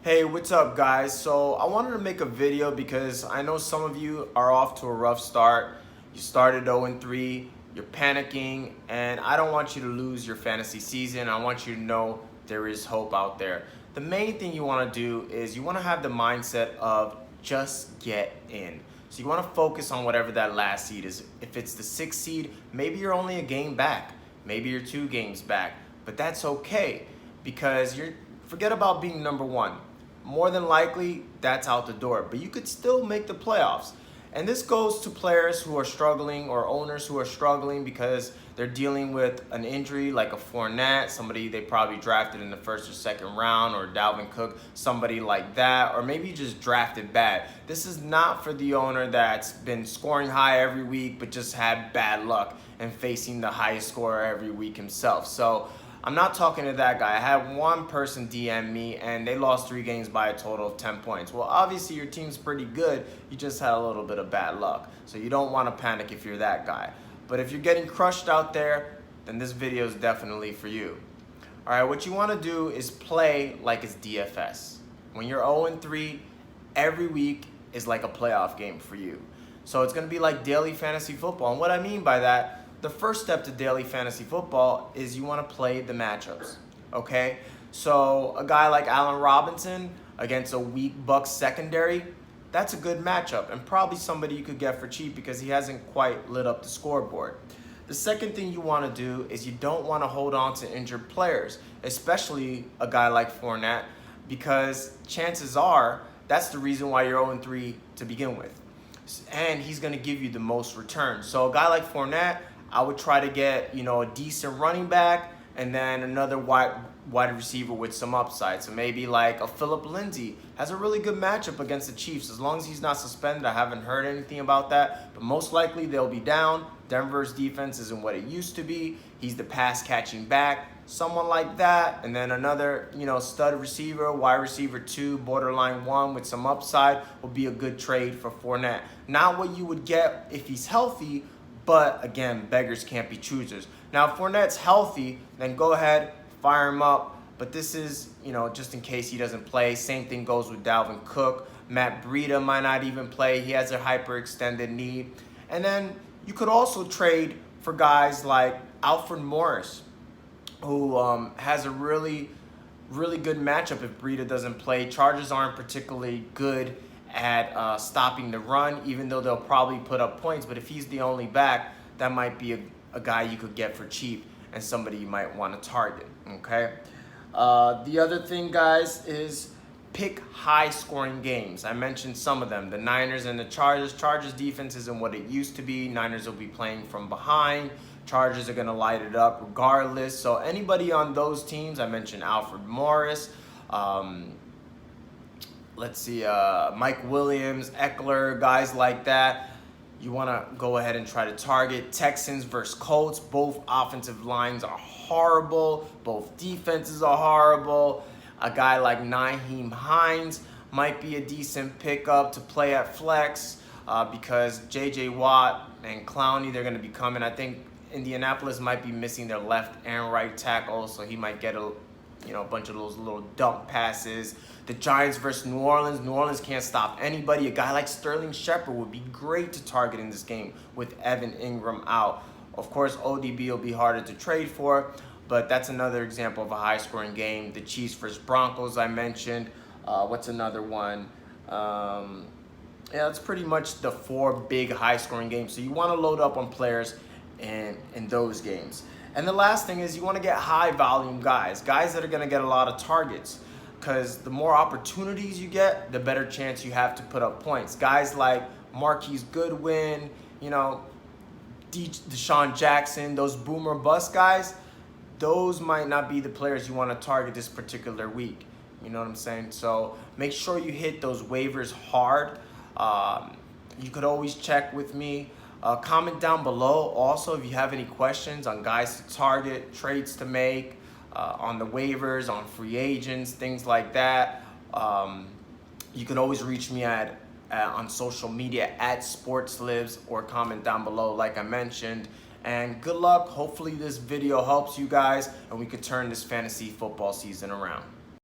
Hey, what's up guys? So I wanted to make a video because I know some of you are off to a rough start. You started 0-3, you're panicking, and I don't want you to lose your fantasy season. I want you to know there is hope out there. The main thing you want to do is you want to have the mindset of just get in. So you want to focus on whatever that last seed is. If it's the 6th seed, maybe you're only a game back. Maybe you're 2 games back, but that's okay because forget about being number 1. More than likely, that's out the door. But you could still make the playoffs. And this goes to players who are struggling or owners who are struggling because they're dealing with an injury like a Fournette, somebody they probably drafted in the 1st or 2nd round, or Dalvin Cook, somebody like that, or maybe you just drafted bad. This is not for the owner that's been scoring high every week but just had bad luck and facing the highest scorer every week himself. So I'm not talking to that guy. I had one person DM me and they lost 3 games by a total of 10 points. Well, obviously your team's pretty good. You just had a little bit of bad luck. So you don't want to panic if you're that guy. But if you're getting crushed out there, then this video is definitely for you. All right, what you want to do is play like it's DFS. When you're 0-3, every week is like a playoff game for you. So it's going to be like daily fantasy football. And what I mean by that, the first step to daily fantasy football is you want to play the matchups, okay? So a guy like Allen Robinson against a weak Bucs secondary, that's a good matchup and probably somebody you could get for cheap because he hasn't quite lit up the scoreboard. The second thing you want to do is you don't want to hold on to injured players, especially a guy like Fournette, because chances are that's the reason why you're 0-3 to begin with. And he's going to give you the most return. So a guy like Fournette, I would try to get, a decent running back and then another wide receiver with some upside. So maybe like a Phillip Lindsay has a really good matchup against the Chiefs. As long as he's not suspended, I haven't heard anything about that. But most likely they'll be down. Denver's defense isn't what it used to be. He's the pass catching back. Someone like that. And then another, stud receiver, wide receiver 2, borderline 1 with some upside will be a good trade for Fournette. Not what you would get if he's healthy, but again, beggars can't be choosers. Now, if Fournette's healthy, then go ahead, fire him up. But this is, just in case he doesn't play. Same thing goes with Dalvin Cook. Matt Breida might not even play. He has a hyperextended knee. And then you could also trade for guys like Alfred Morris, who has a really, really good matchup if Breida doesn't play. Chargers aren't particularly good at stopping the run, even though they'll probably put up points. But if he's the only back, that might be a guy you could get for cheap and somebody you might want to target, okay? The other thing, guys, is pick high-scoring games. I mentioned some of them, the Niners and the Chargers. Chargers defense isn't what it used to be. Niners will be playing from behind. Chargers are going to light it up regardless. So anybody on those teams, I mentioned Alfred Morris, let's see, Mike Williams, Eckler, guys like that. You want to go ahead and try to target. Texans versus Colts. Both offensive lines are horrible. Both defenses are horrible. A guy like Nyheim Hines might be a decent pickup to play at flex because J.J. Watt and Clowney, they're going to be coming. I think Indianapolis might be missing their left and right tackle, so he might get a bunch of those little dump passes. The Giants versus New Orleans. New Orleans can't stop anybody. A guy like Sterling Shepard would be great to target in this game with Evan Ingram out. Of course, ODB will be harder to trade for, but that's another example of a high-scoring game. The Chiefs versus Broncos I mentioned. What's another one? Yeah, that's pretty much the 4 big high-scoring games. So you want to load up on players in those games. And the last thing is you want to get high-volume guys that are going to get a lot of targets, because the more opportunities you get, the better chance you have to put up points. Guys like Marquise Goodwin, Deshaun Jackson, those boomer bust guys, those might not be the players you want to target this particular week. You know what I'm saying? So make sure you hit those waivers hard. You could always check with me. Comment down below also if you have any questions on guys to target, trades to make, on the waivers, on free agents, things like that. You can always reach me on social media at SportsLibs, or comment down below like I mentioned. And good luck. Hopefully this video helps you guys and we could turn this fantasy football season around.